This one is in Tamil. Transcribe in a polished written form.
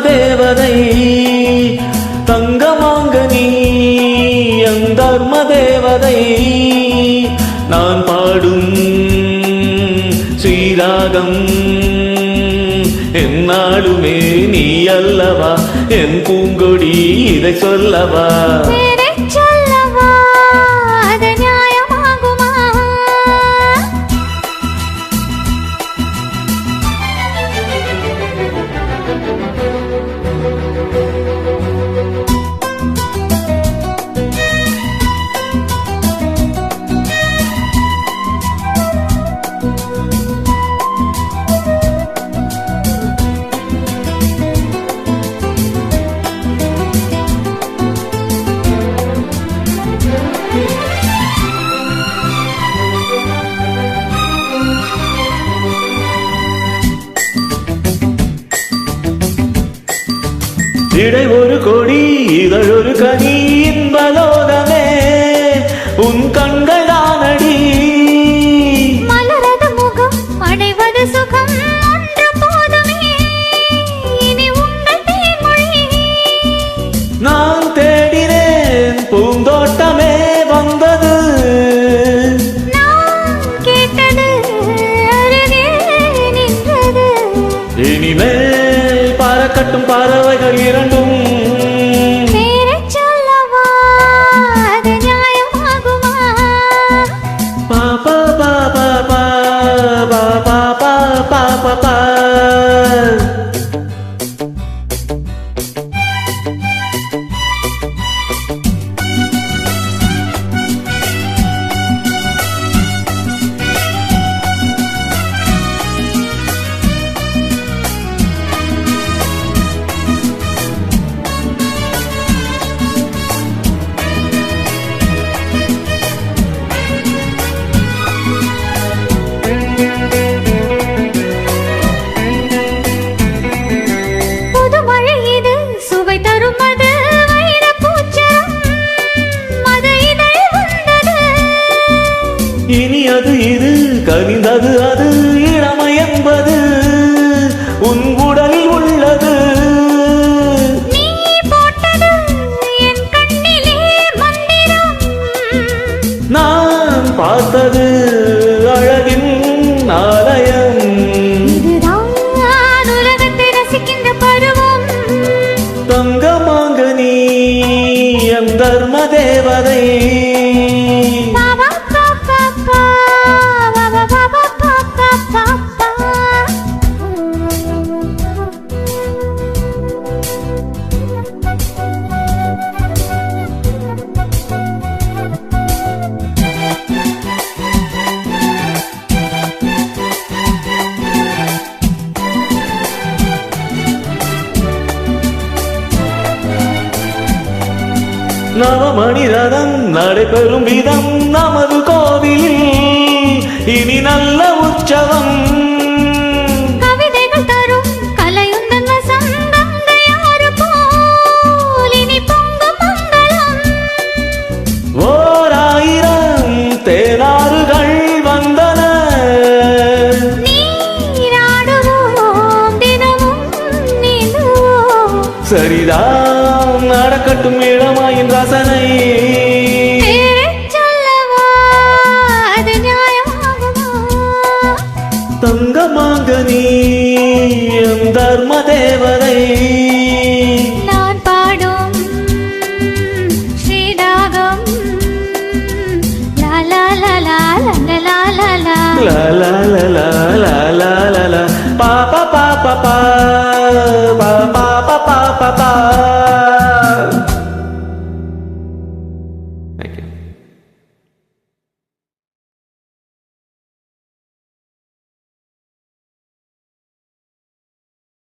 தேவதை தங்கமாங்கனி என் தர்ம தேவதை நான் பாடும் ஸ்ரீராகம் என்னாலுமே நீ அல்லவா என் பூங்கொடி இதை சொல்லவா இடை ஒரு கொடி இதழ் ஒரு கனி இன்பலோகமே உன் கண்கள் தானடி மலரது முகம் அடைவது சுகம் ஒன்று போதுமே இனி உங்கள் தேன்மொழி நான் தேடினேன் பூந்தோட்டமே வந்தது நான் கேட்டது அருகே நின்றது இனிமேல் பறக்கட்டும் பறவைகள் இரண்டும் சொல்லவா அது நியாயமாகுமா பாபா பாபா பாபா பாபா பாபா பா இனி அது இது கனிந்தது அது இளமை என்பது உன் உடலில் உள்ளது நீ போட்டது என் கண்ணிலே மந்திரம் நான் பார்த்தது அழகின் ஆலயம் இதுதான் உலகத்தை ரசிக்கின்ற பருவம் தங்கமாங்கனி என் தர்ம தேவதை நவமணி ரதம் நடைபெறும் விதம் நமது கோவிலில் இனி நல்ல உற்சவம் கவிதைகள் தரும் கலையுந்தன் வசம் கங்கையாறு போல் இனி பொங்கும் மங்களம் ஓராயிரம் தேனாறுகள் வந்தன நீராடுவோம் தினமும் நீந்துவோம் சரிதான் நடக்கட்டும் இளமாயின் ரசனை சொல்லவா அது நியாயமாகுமா தங்கமாங்கனி என் தர்ம தேவதை நான் பாடும் ஸ்ரீராகம் லா லா லா லா லா லா லா லா la la la la la la la la pa pa pa pa pa